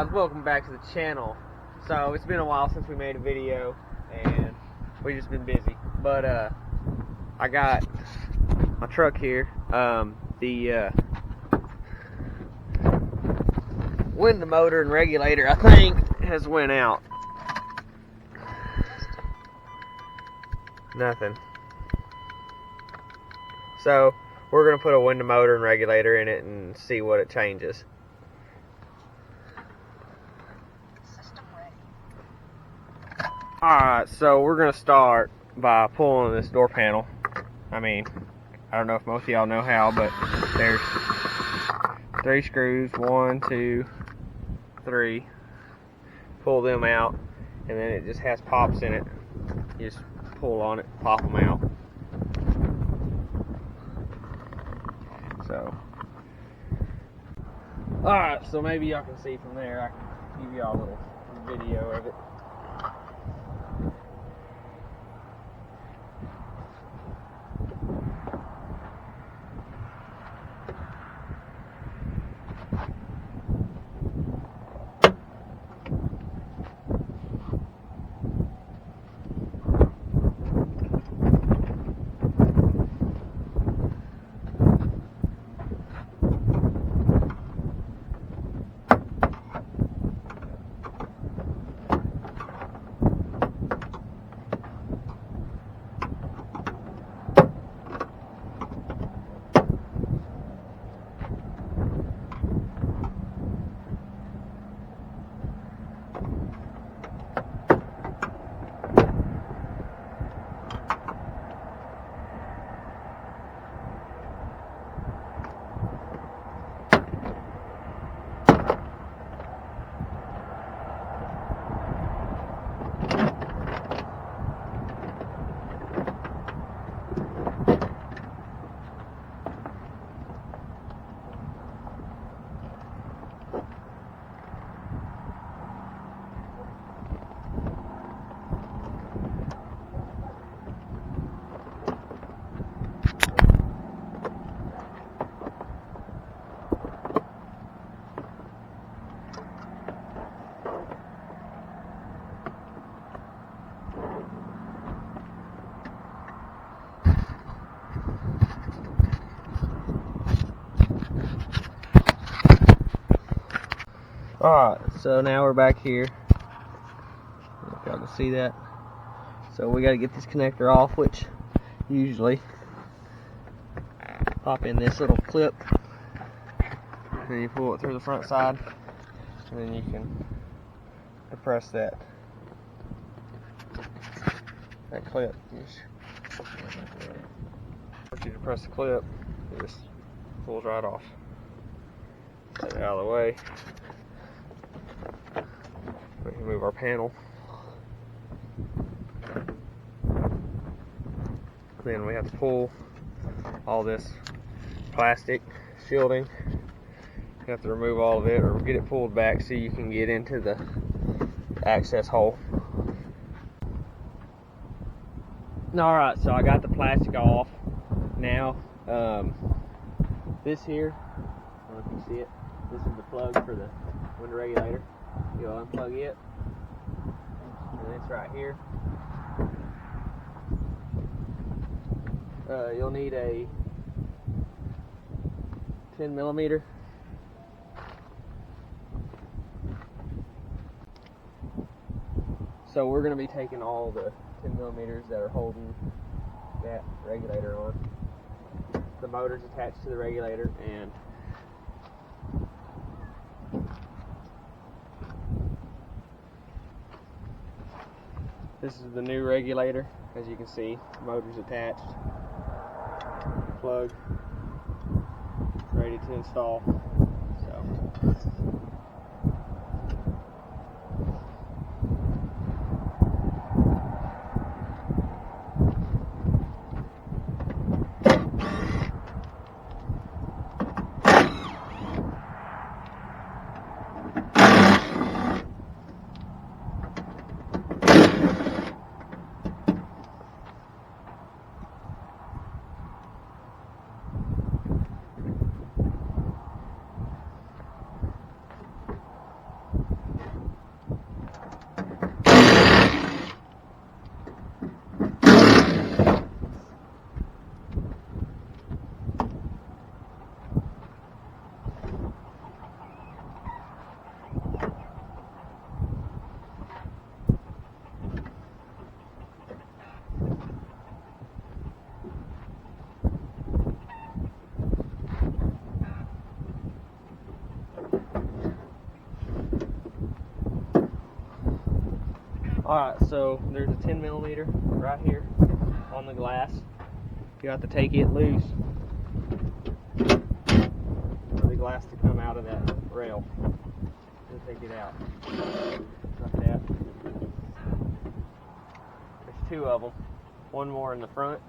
guys, welcome back to the channel. So it's been a while since we made a video and we've just been busy, but I got my truck here. The window motor and regulator, I think, has went out. Nothing. So we're gonna put a window motor and regulator in it and see what it changes. Alright, so we're going to start by pulling this door panel. I mean, I don't know if most of y'all know how, but there's 3 screws, 1, 2, 3. Pull them out, and then it just has pops in it. You just pull on it, pop them out. So, alright, so maybe y'all can see from there. I can give y'all a little video of it. Alright, so now we're back here. I don't know if y'all can see that. So we got to get this connector off, which usually pop in this little clip. And then you pull it through the front side. And then you can depress that clip. Once you depress the clip, it just pulls right off. Take it out of the way. We can move our panel. Then we have to pull all this plastic shielding. You have to remove all of it or get it pulled back so you can get into the access hole. Alright, so I got the plastic off. Now, this here, I don't know if you can see it, this is the plug for the window regulator. You'll unplug it, and it's right here. You'll need a 10mm. So we're going to be taking all the 10mm that are holding that regulator on. The motor's attached to the regulator, and this is the new regulator. As you can see, the motor's attached. Plug, ready to install. Alright, so there's a 10mm right here on the glass. You have to take it loose for the glass to come out of that rail. Just take it out. Like that. There's two of them. One more in the front.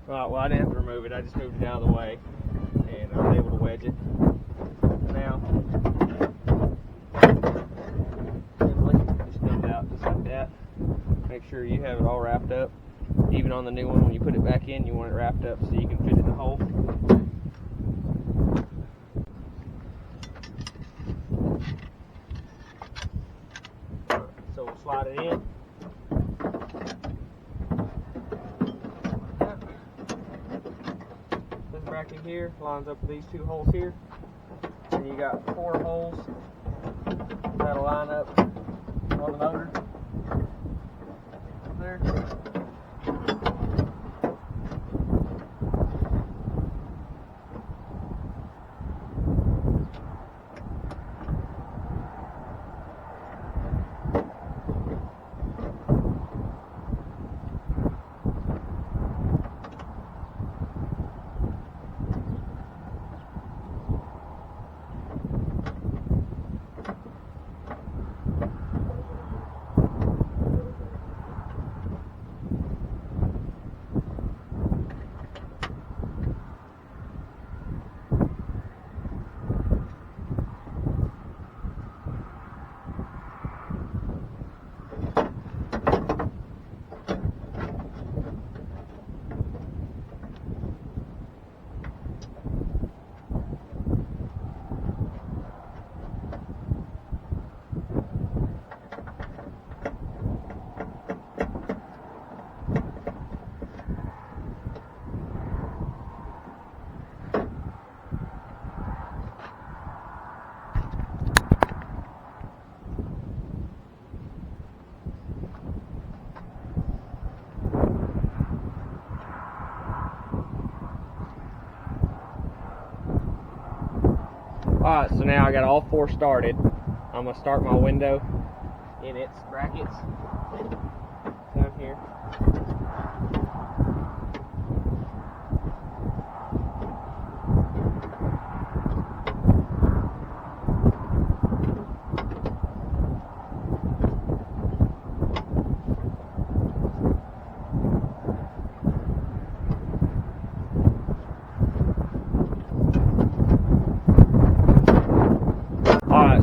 Alright, well I didn't have to remove it, I just moved it out of the way and I was able to wedge it. Now, it just comes out just like that. Make sure you have it all wrapped up. Even on the new one, when you put it back in, you want it wrapped up so you can fit it in the hole. So we'll slide it in. This bracket here lines up with these two holes here. And you got 4 holes that'll line up on the motor. Up there. Alright, so now I got all 4 started. I'm going to start my window in its brackets down here.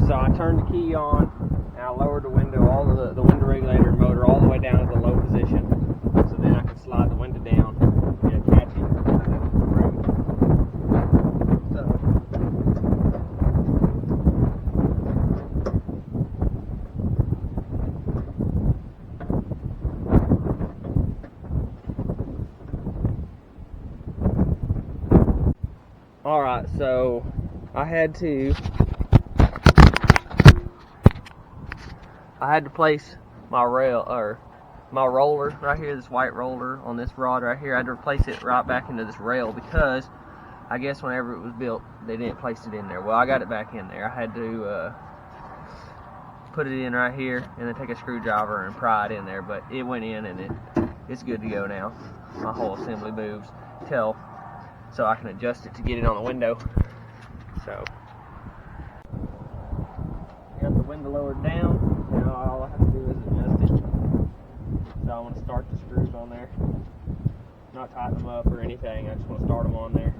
So I turned the key on and I lowered the window, all of the window regulator and motor all the way down to the low position. So then I can slide the window down and attach it to the frame. Alright, so I had to place my rail, or my roller right here, this white roller on this rod right here. I had to replace it right back into this rail because I guess whenever it was built they didn't place it in there. Well, I got it back in there. I had to put it in right here and then take a screwdriver and pry it in there, but it went in and it's good to go now. My whole assembly moves so I can adjust it to get it on the window. So got the window lowered down. Now all I have to do is adjust it. So I want to start the screws on there. Not tighten them up or anything. I just want to start them on there.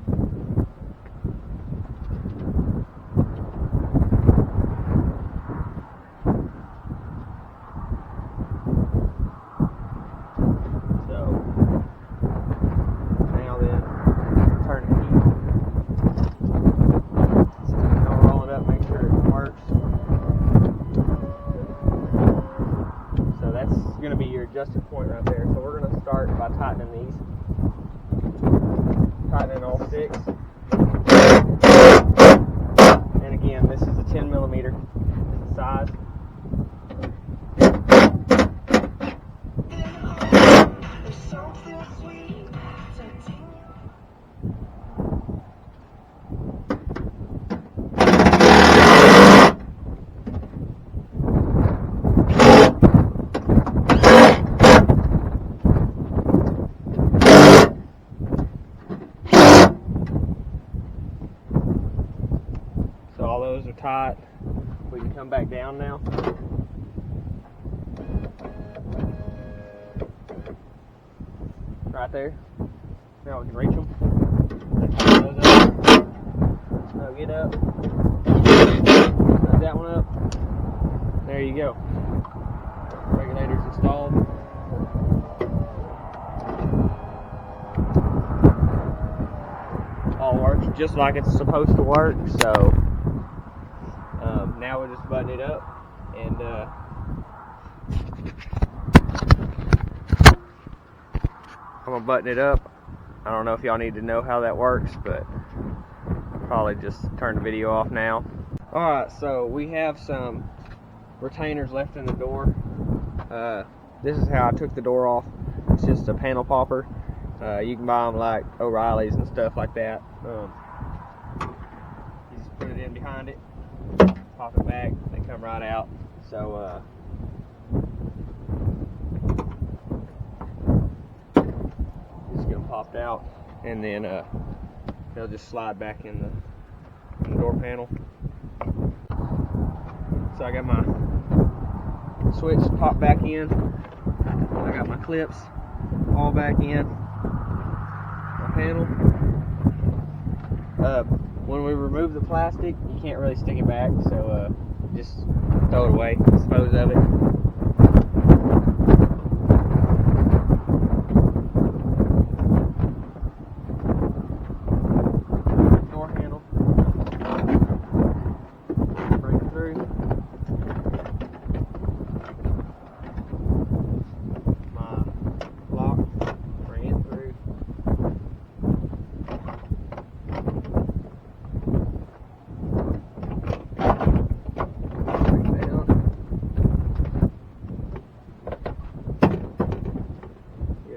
So now then, turn the key. So I'll roll it up. adjusting point right there. So we're going to start by tightening these. Tightening all 6. And again, this is a 10 millimeter is the size. So all those are tight. We can come back down now. Right there. Now we can reach them. Tighten those up. No, get up. Put that one up. There you go. Regulator's installed. All works just like it's supposed to work. So now we'll just button it up and I'm gonna button it up. I don't know if y'all need to know how that works, but I'll probably just turn the video off now. Alright, so we have some retainers left in the door. This is how I took the door off. It's just a panel popper. You can buy them like O'Reilly's and stuff like that. You just put it in behind it, pop it back, they come right out. So just get them popped out, and then they'll just slide back in the door panel. So I got my switch popped back in. I got my clips all back in my panel. When we remove the plastic, you can't really stick it back, so just throw it away, dispose of it. Door handle. Bring it through. My lock. Bring it through.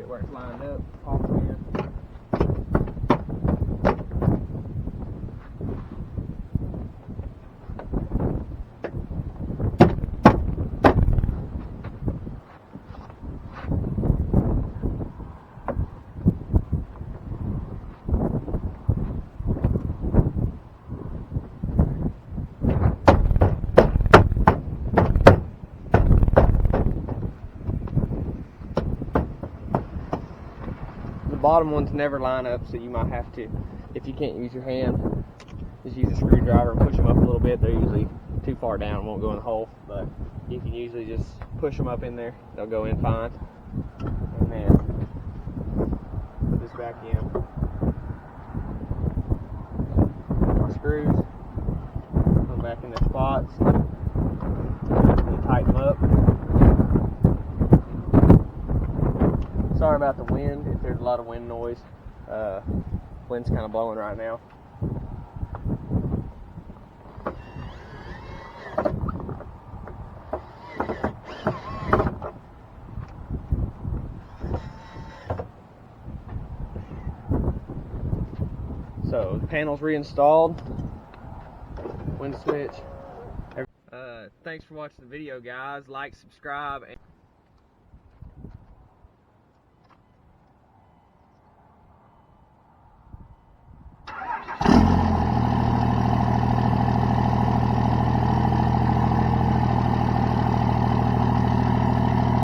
Where it's lined up, pop it in. Bottom ones never line up, so you might have to, if you can't use your hand, just use a screwdriver and push them up a little bit. They're usually too far down and won't go in the hole, but you can usually just push them up in there, they'll go in fine. And then put this back in. My screws, put them back in their spots, and tighten them up. Sorry about the wind, if there's a lot of wind noise. Wind's kind of blowing right now. So the panel's reinstalled. Wind switch. Thanks for watching the video, guys. Like, subscribe. And